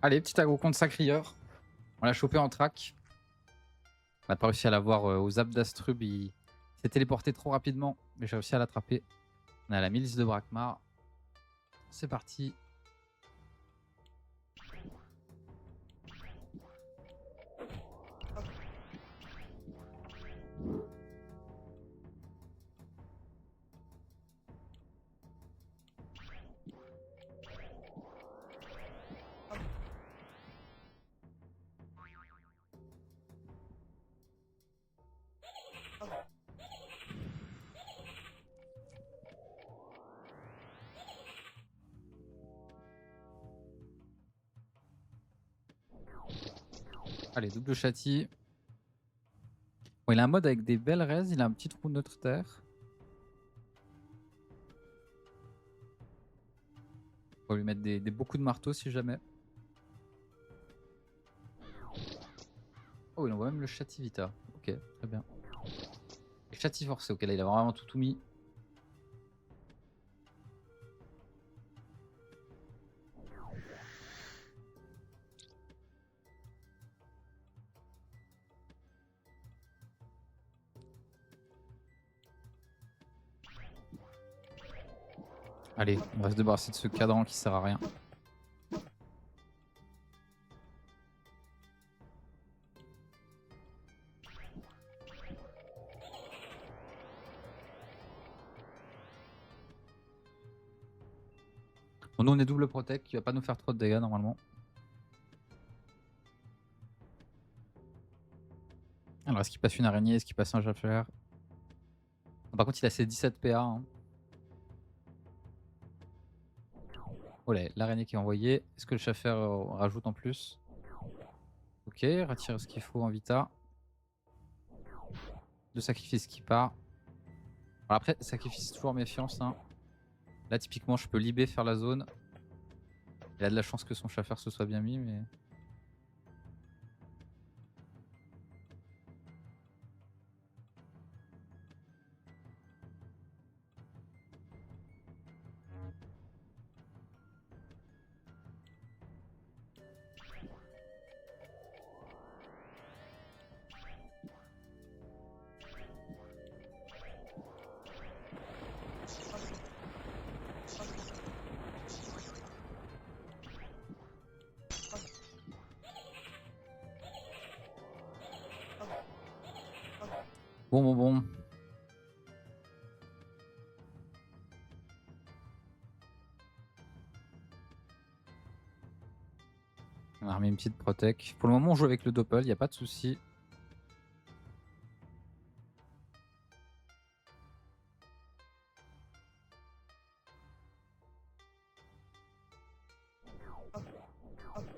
Allez, petit aggro contre Sacrieur. On l'a chopé en track. On n'a pas réussi à l'avoir aux zap d'Astrub. Il s'est téléporté trop rapidement, mais j'ai réussi à l'attraper. On a la milice de Brakmar. C'est parti. Allez, double châti. Bon, il a un mode avec des belles raises. Il a un petit trou neutre terre. On va lui mettre des beaux coups de marteau si jamais. Oh, il envoie même le châti Vita. Ok, très bien. Et châti forcé. Ok, là, il a vraiment tout mis. Allez, on va se débarrasser de ce cadran qui sert à rien. Bon, nous on est double protect, qui va pas nous faire trop de dégâts normalement. Alors est-ce qu'il passe une araignée, est-ce qu'il passe un Jaffer? Par contre il a ses 17 PA. Hein. Oh là, l'araignée qui est envoyée. Est-ce que le Jaffer rajoute en plus? Ok, retire ce qu'il faut en Vita. De sacrifice qui part. Alors après, sacrifice toujours méfiance. Hein. Là typiquement je peux libé faire la zone. Il a de la chance que son Jaffer se soit bien mis mais... Bon. On a remis une petite protec. Pour le moment on joue avec le doppel, il n'y a pas de souci.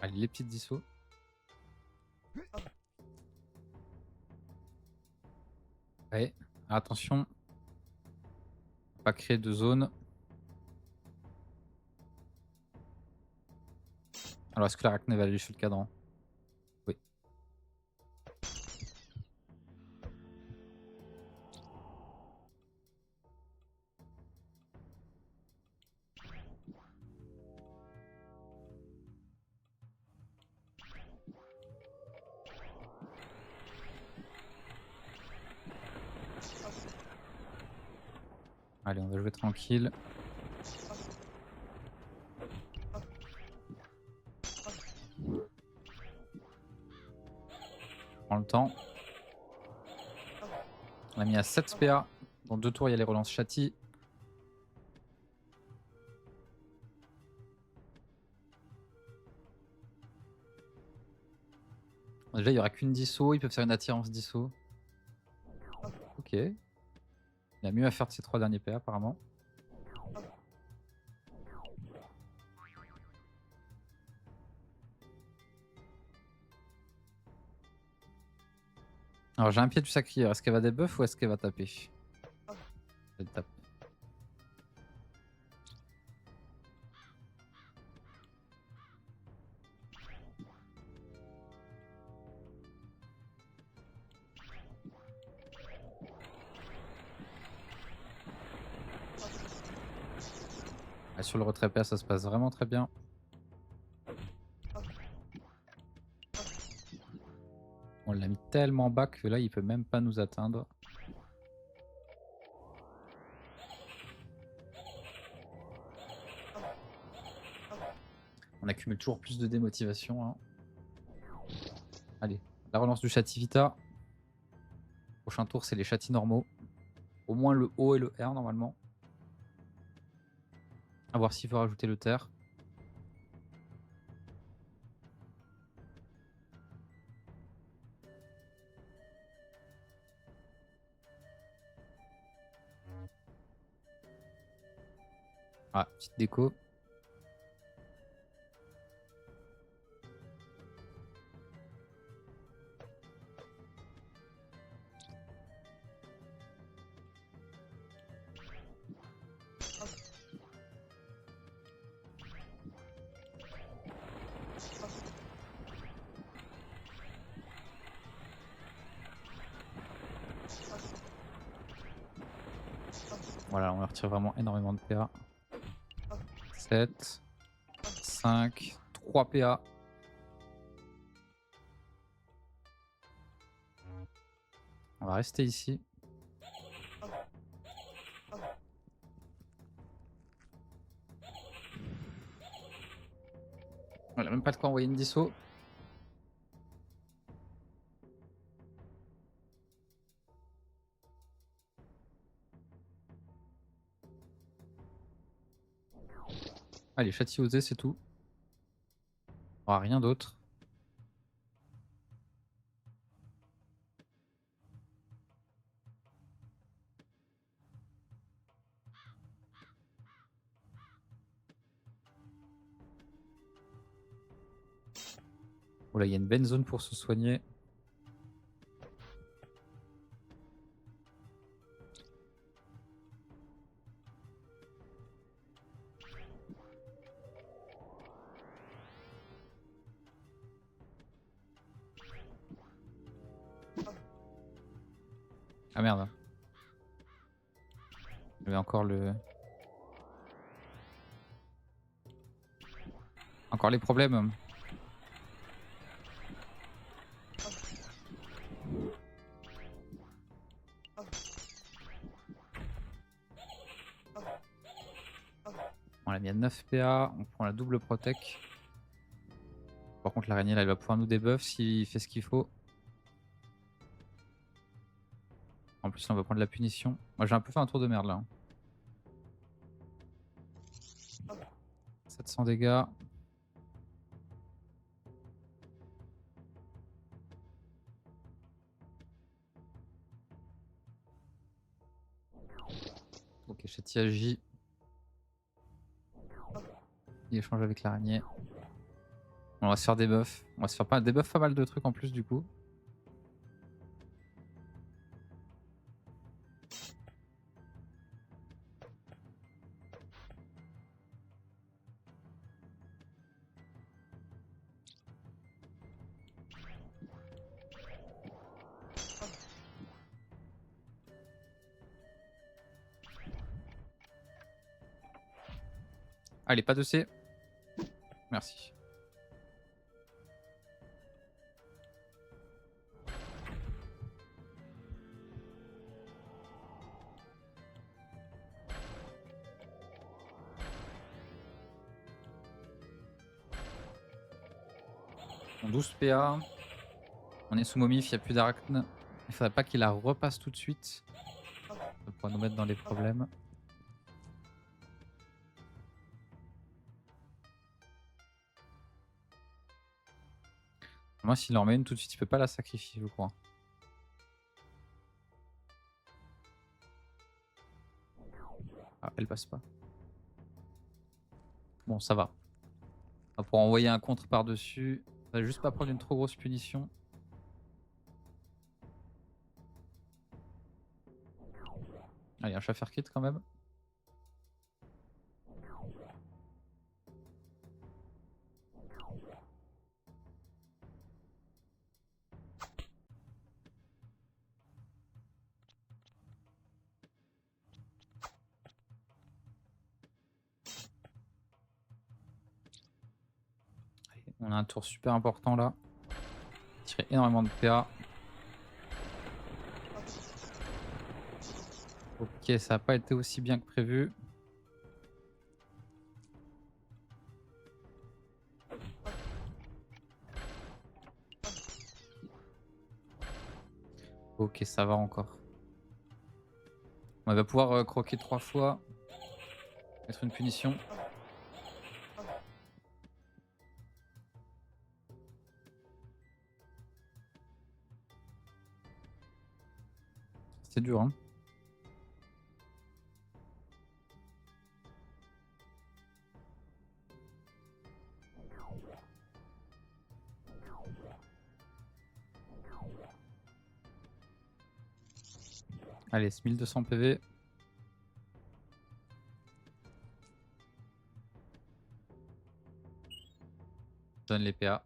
Allez, les petites dissos. Ouais, attention. Pas créer de zone. Alors est-ce que l'arachné va aller sur le cadran? Oui. Allez, on va jouer tranquille. On prend le temps. On a mis à 7 PA. Dans 2 tours, il y a les relances châti. Bon, déjà, il n'y aura qu'une disso. Ils peuvent faire une attirance disso. Ok. Il a mieux à faire de ces 3 derniers PA apparemment. Alors j'ai un pied du sacrière. Est-ce qu'elle va debuff ou est-ce qu'elle va taper? Elle tape. Ah, sur le retrait PA, ça se passe vraiment très bien. On l'a mis tellement bas que là, il peut même pas nous atteindre. On accumule toujours plus de démotivation. Hein. Allez, la relance du Chativita. Prochain tour, c'est les châtis normaux. Au moins le O et le R normalement. A voir s'il faut rajouter le terre. Ah, petite déco. Voilà, on leur retire vraiment énormément de PA. 7, 5, 3 PA. On va rester ici. On n'a même pas de quoi envoyer une disso. Allez, châti osé, c'est tout. On aura rien d'autre. Oh là, il y a une bonne zone pour se soigner. Ah merde. Il y avait encore le... Encore les problèmes. On l'a mis à 9 PA, on prend la double protec. Par contre l'araignée là elle va pouvoir nous debuff s'il fait ce qu'il faut. En plus là, on va prendre la punition. Moi j'ai un peu fait un tour de merde là. 700 dégâts. Ok, Chati agit. Il échange avec l'araignée. On va se faire des buffs. On va se faire pas des buffs, pas mal de trucs en plus du coup. Allez, pas de C. Merci. On 12 PA. On est sous momif, il n'y a plus d'arachne. Il faudrait pas qu'il la repasse tout de suite. Ça pourrait nous mettre dans les problèmes. Moi, s'il en met une tout de suite, il peut pas la sacrifier, je crois. Ah, elle passe pas. Bon, ça va. On va pouvoir envoyer un contre par-dessus. On va juste pas prendre une trop grosse punition. Allez, un Schaffer kit quand même. Allez, on a un tour super important là. Tirer énormément de PA. Ok, ça n'a pas été aussi bien que prévu. Ok, ça va encore. On va pouvoir croquer 3 fois. Mettre une punition. C'est dur, hein. Allez, c'est 1200 PV. Donne les PA.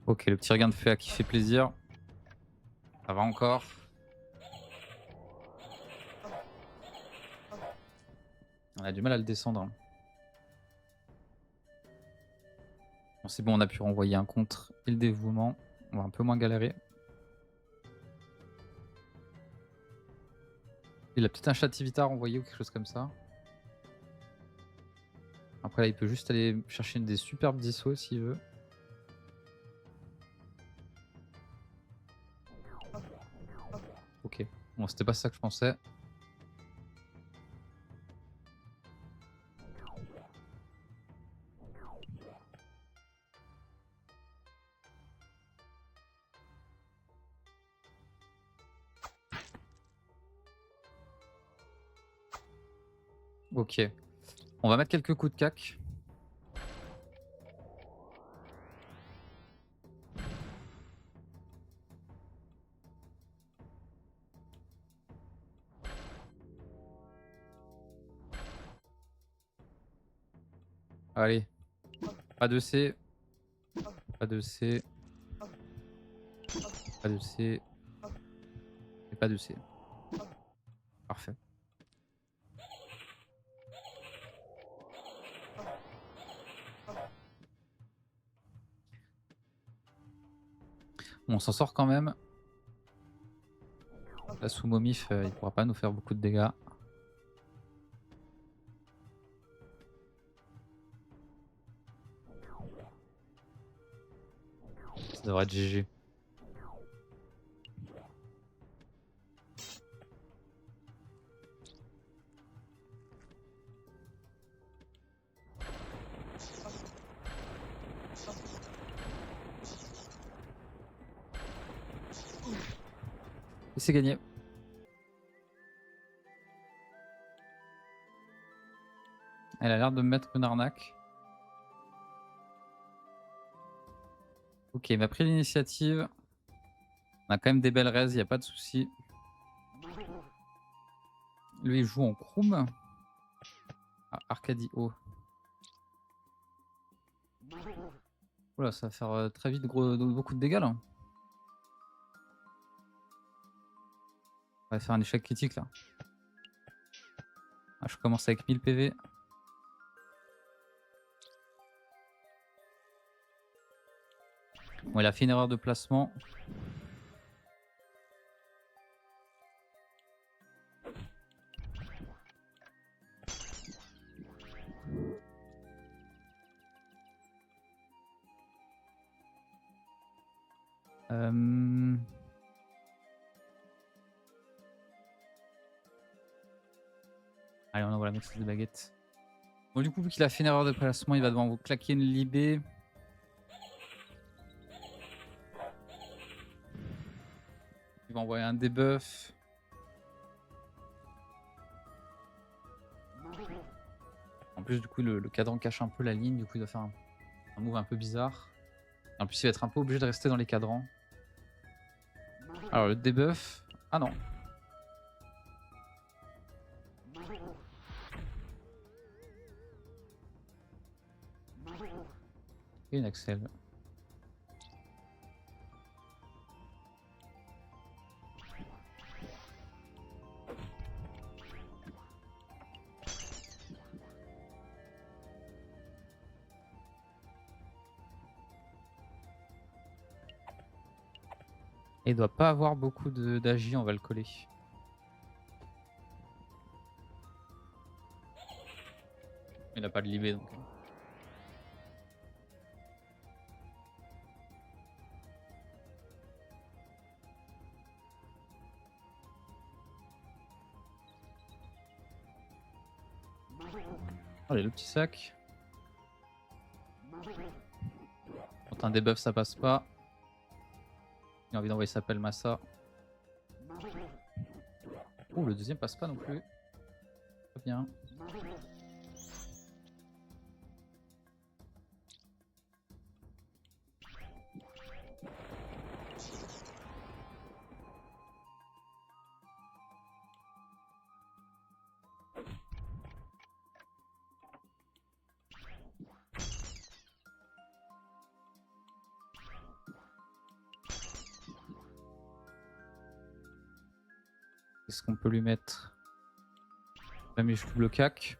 Ok, le petit regain de PA qui fait plaisir. Ça va encore. On a du mal à le descendre, hein. Bon, c'est bon, on a pu renvoyer un contre et le dévouement. On va un peu moins galérer. Il a peut-être un Chativita à renvoyer ou quelque chose comme ça. Après là, il peut juste aller chercher des superbes dissos s'il veut. Ok, bon, c'était pas ça que je pensais. Ok, on va mettre quelques coups de cac. Allez, pas de C. Pas de C. Pas de C. Et pas de C. Parfait. Bon, on s'en sort quand même. La Sumomif, il pourra pas nous faire beaucoup de dégâts. Ça devrait être GG. Et c'est gagné. Elle a l'air de me mettre une arnaque. Ok, il m'a pris l'initiative. On a quand même des belles raises, il n'y a pas de souci. Lui, il joue en Kroom. Ah, Arcadio. Oula, ça va faire très vite beaucoup de dégâts là. On va faire un échec critique là. Ah, je commence avec 1000 PV. Bon, il a fait une erreur de placement. Allez, on envoie la maîtrise de baguette. Bon, du coup, vu qu'il a fait une erreur de placement, il va devoir vous claquer une libé. Il va envoyer un debuff. En plus, du coup, le cadran cache un peu la ligne. Du coup, il doit faire un move un peu bizarre. En plus, il va être un peu obligé de rester dans les cadrans. Alors, le debuff. Ah non. Et une Axel. Et il doit pas avoir beaucoup d'agi, on va le coller. Il n'a pas de libé donc. Allez, le petit sac. Quand un debuff ça passe pas. Il a envie d'envoyer sa pelle Massa. Ouh, le deuxième passe pas non plus. Très bien. Qu'est-ce qu'on peut lui mettre? Même je le cac.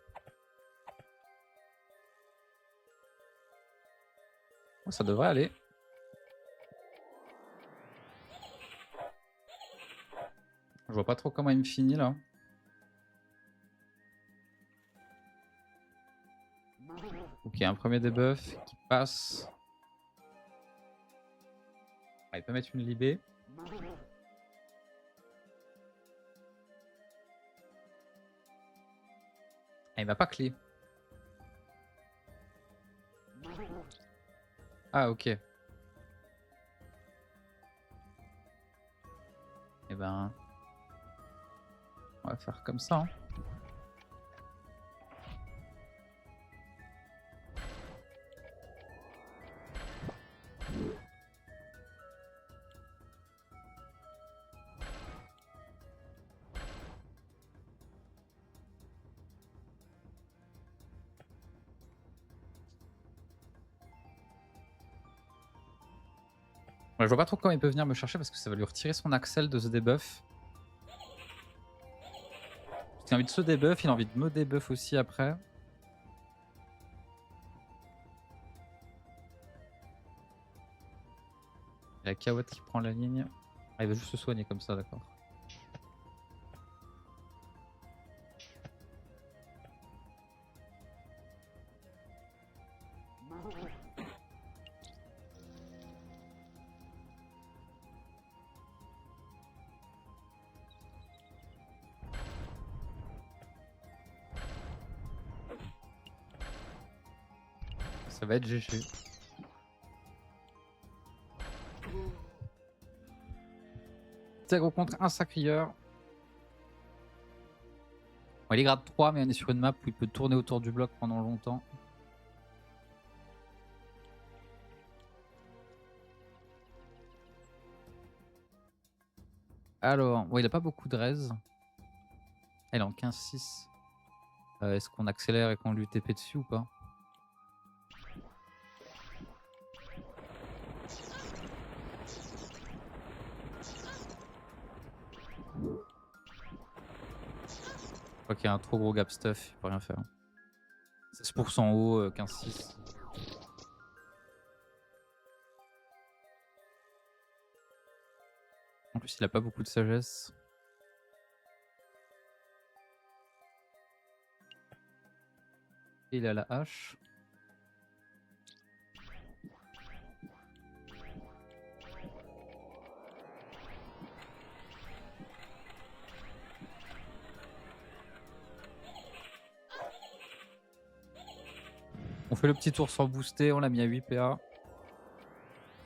Oh, ça devrait aller. Je vois pas trop comment il me finit là. Ok, un premier debuff qui passe. Ah, il peut mettre une libé. Ah, il m'a pas clé. Ah, ok. Eh ben, on va faire comme ça. Hein. Ouais, je vois pas trop comment il peut venir me chercher parce que ça va lui retirer son Axel de ce debuff. Il a envie de se debuff, il a envie de me debuff aussi après. Il y a Kawat qui prend la ligne. Ah, il va juste se soigner comme ça, d'accord. Ça va être GG. Zagro contre un sacrieur. Bon, il est grade 3, mais on est sur une map où il peut tourner autour du bloc pendant longtemps. Alors, bon, il a pas beaucoup de raise. Il est en 15-6. Est-ce qu'on accélère et qu'on lui TP dessus ou pas? Je crois qu'il y a un trop gros gap stuff, il peut rien faire. 16% haut, 15-6. En plus, il a pas beaucoup de sagesse. Et il a la hache. On fait le petit tour sans booster, on l'a mis à 8 PA.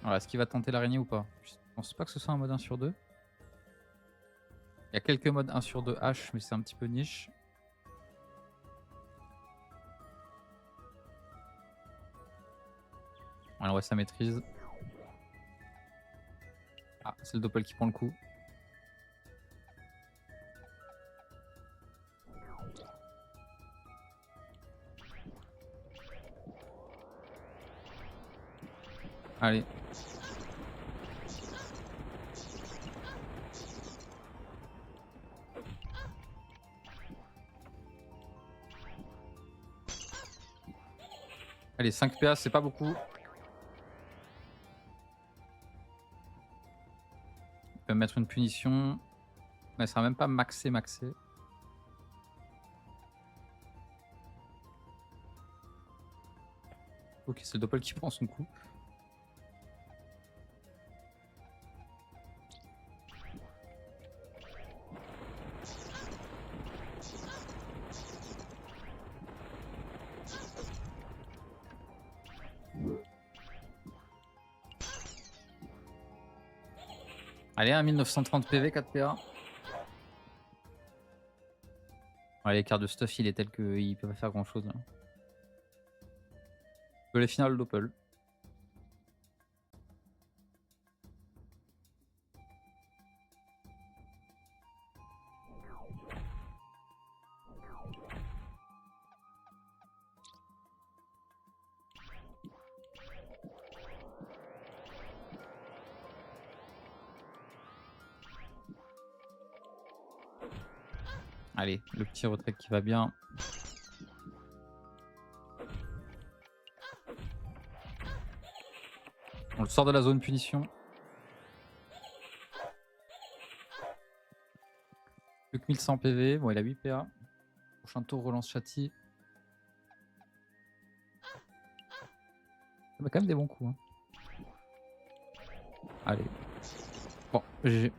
Alors, est-ce qu'il va tenter l'araignée ou pas? Je pense pas que ce soit un mode 1 sur 2. Il y a quelques modes 1 sur 2 H, mais c'est un petit peu niche. Alors ouais, ça maîtrise. Ah, c'est le Doppel qui prend le coup. Allez. Allez, 5 PA, c'est pas beaucoup. Il peut me mettre une punition. Mais elle sera même pas maxé. Ok, c'est le Doppel qui prend son coup. Allez, 1930 PV, 4 PA. Ouais, l'écart de stuff, il est tel qu'il peut pas faire grand chose. Les finales Doppel. Allez, le petit retrait qui va bien. On le sort de la zone punition. Plus que 1100 PV. Bon, il a 8 PA. Prochain tour, relance Châti. Ça met quand même des bons coups. Hein. Allez. Bon, GG.